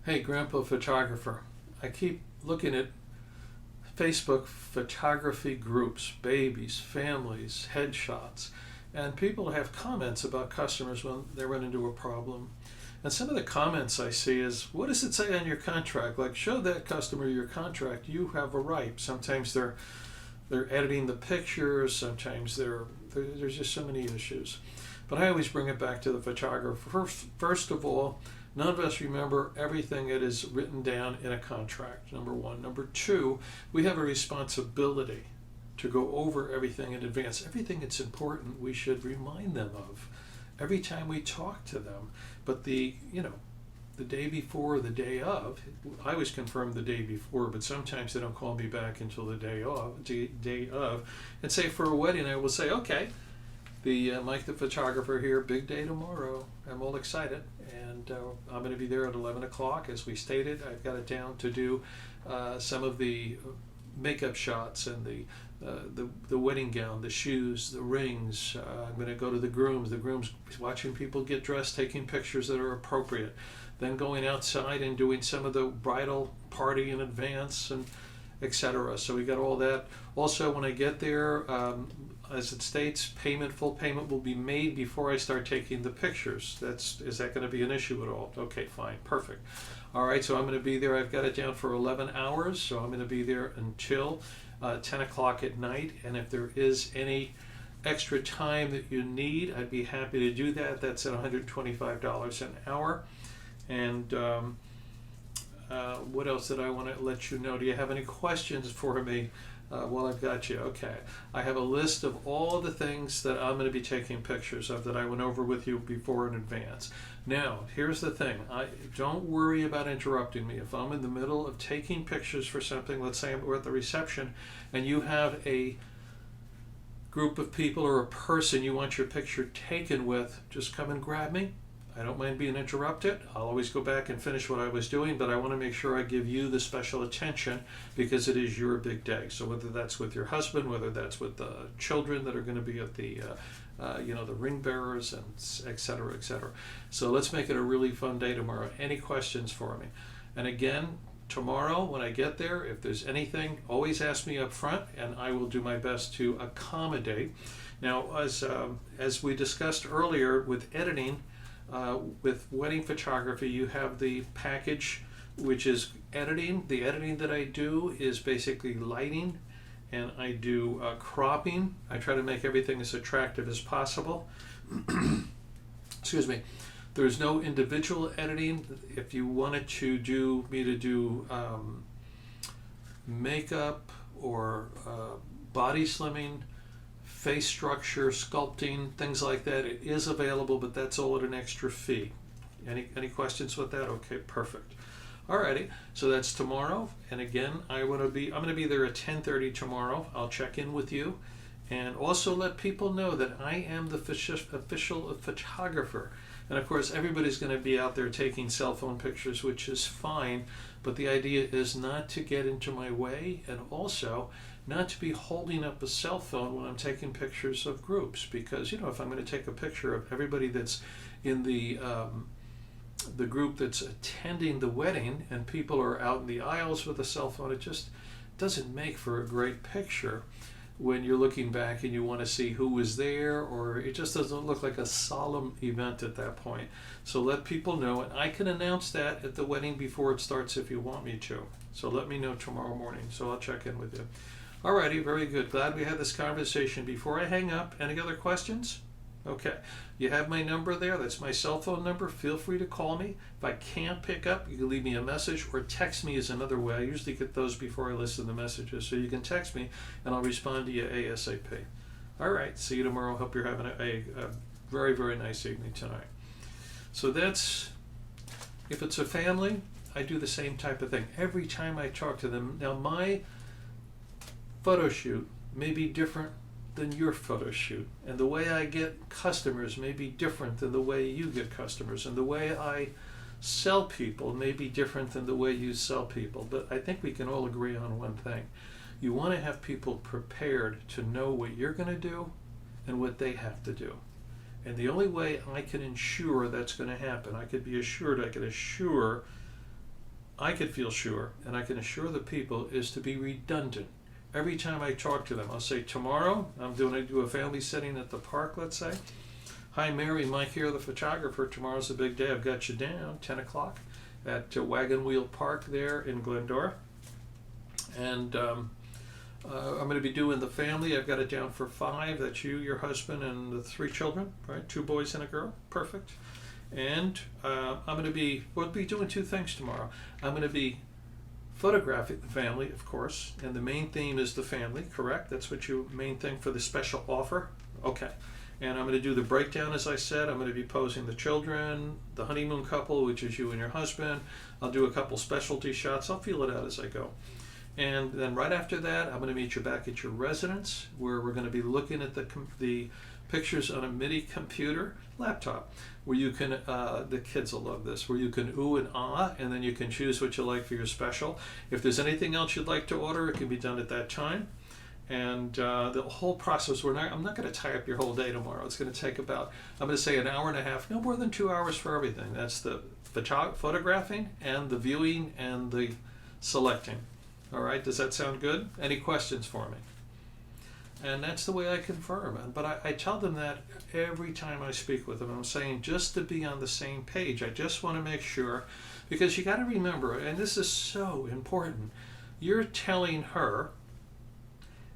Hey, Grandpa Photographer. I keep looking at Facebook photography groups, babies, families, headshots, and people have comments about customers when they run into a problem. And some of the comments I see is, what does it say on your contract? Like, show that customer your contract. You have a right. Sometimes they're editing the pictures. Sometimes there's just so many issues. But I always bring it back to the photographer. First of all, none of us remember everything that is written down in a contract, number one. Number two, we have a responsibility to go over everything in advance. Everything that's important, we should remind them of every time we talk to them. But the day before, the day of, I always confirm the day before, but sometimes they don't call me back until the day of. And say for a wedding, I will say, okay, the Mike the photographer here, big day tomorrow. I'm all excited, and I'm going to be there at 11 o'clock. As we stated, I've got it down to do some of the makeup shots and the wedding gown, the shoes, the rings. I'm going to go to the grooms watching people get dressed, taking pictures that are appropriate, then going outside and doing some of the bridal party in advance, and etc. So we got all that. Also, when I get there, as it states, full payment will be made before I start taking the pictures. Is that going to be an issue at all? Okay, fine, perfect. All right, so I'm going to be there. I've got it down for 11 hours, so I'm going to be there until 10 o'clock at night. And if there is any extra time that you need, I'd be happy to do that. That's at $125 an hour. And what else did I want to let you know? Do you have any questions for me while I've got you? Okay. I have a list of all the things that I'm going to be taking pictures of that I went over with you before in advance. Now, here's the thing. Don't worry about interrupting me. If I'm in the middle of taking pictures for something, let's say we're at the reception, and you have a group of people or a person you want your picture taken with, just come and grab me. I don't mind being interrupted. I'll always go back and finish what I was doing, but I want to make sure I give you the special attention because it is your big day. So whether that's with your husband, whether that's with the children that are going to be at the ring bearers, and et cetera, et cetera. So let's make it a really fun day tomorrow. Any questions for me? And again, tomorrow when I get there, if there's anything, always ask me up front, and I will do my best to accommodate. Now, as we discussed earlier with editing, with wedding photography, you have the package which is editing. The editing that I do is basically lighting, and I do cropping. I try to make everything as attractive as possible. Excuse me. There's no individual editing. If you wanted to do makeup or body slimming, face structure, sculpting, things like that, it is available, but that's all at an extra fee. Any questions with that? Okay, perfect. Alrighty, so that's tomorrow, and again, I'm going to be there at 10:30 tomorrow. I'll check in with you, and also let people know that I am the official photographer. And of course, everybody's going to be out there taking cell phone pictures, which is fine, but the idea is not to get into my way, and also not to be holding up a cell phone when I'm taking pictures of groups, because if I'm going to take a picture of everybody that's in the group that's attending the wedding, and people are out in the aisles with a cell phone, it just doesn't make for a great picture when you're looking back and you want to see who was there, or it just doesn't look like a solemn event at that point. So let people know, and I can announce that at the wedding before it starts if you want me to. So let me know tomorrow morning, so I'll check in with you. Alrighty, very good. Glad we had this conversation. Before I hang up, any other questions? Okay, you have my number there. That's my cell phone number. Feel free to call me. If I can't pick up, you can leave me a message, or text me is another way. I usually get those before I listen to messages, so you can text me and I'll respond to you ASAP. All right, see you tomorrow. Hope you're having a very, very nice evening tonight. So if it's a family, I do the same type of thing. Every time I talk to them, now my photo shoot may be different than your photo shoot, and the way I get customers may be different than the way you get customers, and the way I sell people may be different than the way you sell people. But I think we can all agree on one thing. You want to have people prepared to know what you're going to do and what they have to do. And the only way I can ensure that's going to happen, I could assure I could feel sure, and I can assure the people, is to be redundant. Every time I talk to them, I'll say, tomorrow, I do a family setting at the park, let's say. Hi, Mary, Mike here, the photographer. Tomorrow's a big day. I've got you down, 10 o'clock at Wagon Wheel Park there in Glendora. And I'm going to be doing the family. I've got it down for 5. That's you, your husband, and the 3 children, right? 2 boys and a girl. Perfect. And we'll be doing 2 things tomorrow. I'm going to be photographing the family, of course, and the main theme is the family, correct? That's what your main thing for the special offer? Okay. And I'm going to do the breakdown, as I said. I'm going to be posing the children, the honeymoon couple, which is you and your husband. I'll do a couple specialty shots. I'll feel it out as I go. And then right after that, I'm going to meet you back at your residence, where we're going to be looking at the pictures on a MIDI computer laptop, where you can, the kids will love this, where you can ooh and ah, and then you can choose what you like for your special. If there's anything else you'd like to order, it can be done at that time. And the whole process, I'm not going to tie up your whole day tomorrow. It's going to take about, I'm going to say, an hour and a half, no more than 2 hours for everything. That's the photographing and the viewing and the selecting. All right, does that sound good? Any questions for me? And that's the way I confirm. But I tell them that every time I speak with them. I'm saying, just to be on the same page. I just want to make sure, because you got to remember, and this is so important, you're telling her,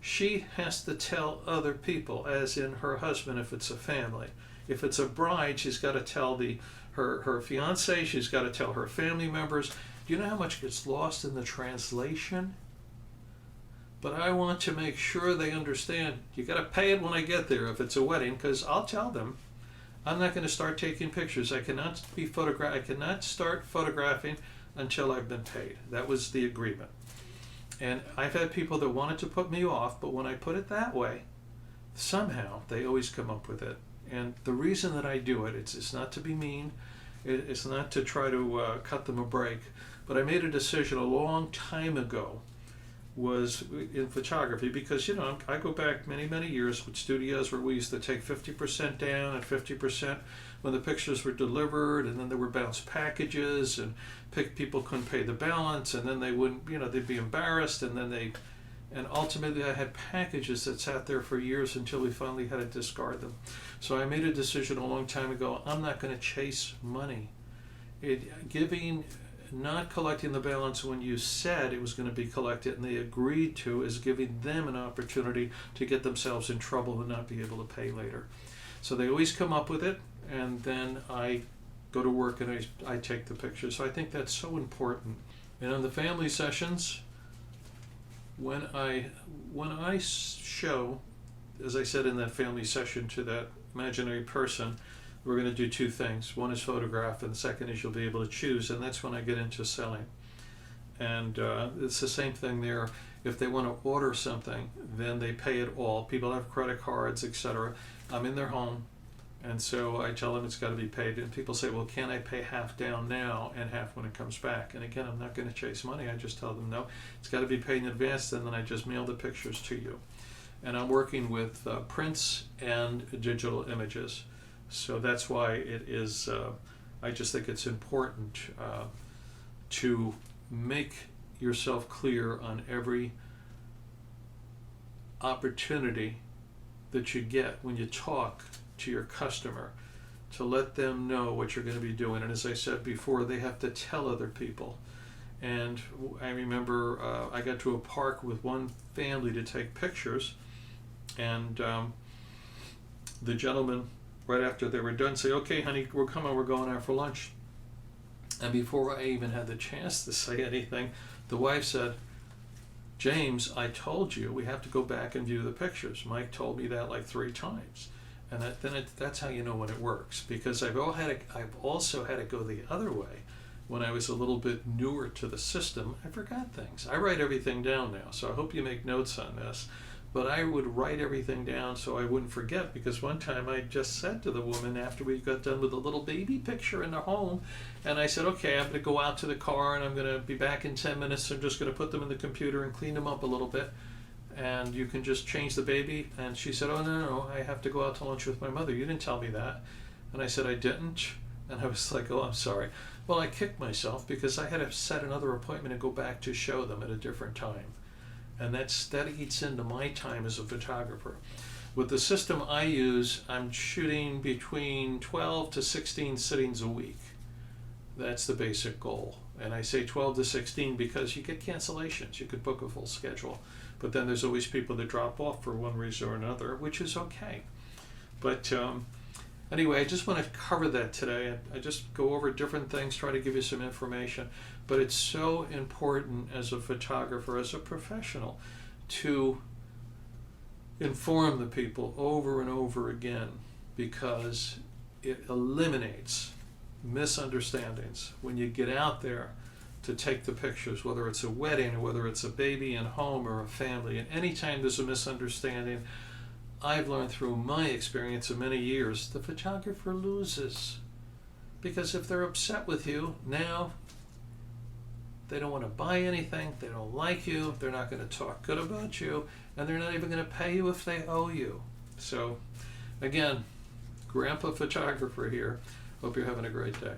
she has to tell other people, as in her husband if it's a family. If it's a bride, she's got to tell her fiance, she's got to tell her family members. Do you know how much gets lost in the translation? But I want to make sure they understand, you got to pay it when I get there if it's a wedding, because I'll tell them, I'm not going to start taking pictures. I cannot start photographing until I've been paid. That was the agreement. And I've had people that wanted to put me off, but when I put it that way, somehow they always come up with it. And the reason that I do it, it's not to be mean, it's not to try to cut them a break, but I made a decision a long time ago, was in photography, because I go back many years with studios where we used to take 50% down and 50% when the pictures were delivered, and then there were bounced packages, and people couldn't pay the balance, and then they wouldn't, they'd be embarrassed, and ultimately I had packages that sat there for years until we finally had to discard them. So I made a decision a long time ago, I'm not going to chase money. Not collecting the balance when you said it was going to be collected and they agreed to, is giving them an opportunity to get themselves in trouble and not be able to pay later. So they always come up with it, and then I go to work and I take the pictures. So I think that's so important. And on the family sessions, when I show, as I said in that family session, to that imaginary person, we're going to do 2 things. One is photograph, and the second is you'll be able to choose, and that's when I get into selling. And it's the same thing there. If they want to order something, then they pay it all. People have credit cards, etc. I'm in their home, and so I tell them it's got to be paid. And people say, well, can I pay half down now and half when it comes back? And again, I'm not going to chase money. I just tell them, no, it's got to be paid in advance, and then I just mail the pictures to you. And I'm working with prints and digital images. So that's why it is, I just think it's important to make yourself clear on every opportunity that you get when you talk to your customer, to let them know what you're going to be doing. And as I said before, they have to tell other people. And I remember I got to a park with one family to take pictures, and the gentleman, right after they were done, say, okay, honey, we're going out for lunch. And before I even had the chance to say anything, the wife said, James, I told you we have to go back and view the pictures. Mike told me that like 3 times. And that's how you know when it works. Because I've also had it go the other way. When I was a little bit newer to the system, I forgot things. I write everything down now, so I hope you make notes on this. But I would write everything down so I wouldn't forget, because one time I just said to the woman after we got done with a little baby picture in the home, and I said, okay, I'm going to go out to the car and I'm going to be back in 10 minutes. I'm just going to put them in the computer and clean them up a little bit, and you can just change the baby. And she said, oh, no, I have to go out to lunch with my mother. You didn't tell me that. And I said, I didn't. And I was like, oh, I'm sorry. Well, I kicked myself because I had to set another appointment and go back to show them at a different time. And that eats into my time as a photographer. With the system I use, I'm shooting between 12 to 16 sittings a week. That's the basic goal. And I say 12 to 16 because you get cancellations. You could book a full schedule. But then there's always people that drop off for one reason or another, which is okay. But anyway, I just want to cover that today. I just go over different things, try to give you some information. But it's so important as a photographer, as a professional, to inform the people over and over again, because it eliminates misunderstandings when you get out there to take the pictures, whether it's a wedding or whether it's a baby in home or a family. And anytime there's a misunderstanding, I've learned through my experience of many years, the photographer loses. Because if they're upset with you, now they don't want to buy anything, they don't like you, they're not going to talk good about you, and they're not even going to pay you if they owe you. So, again, Grandpa Photographer here. Hope you're having a great day.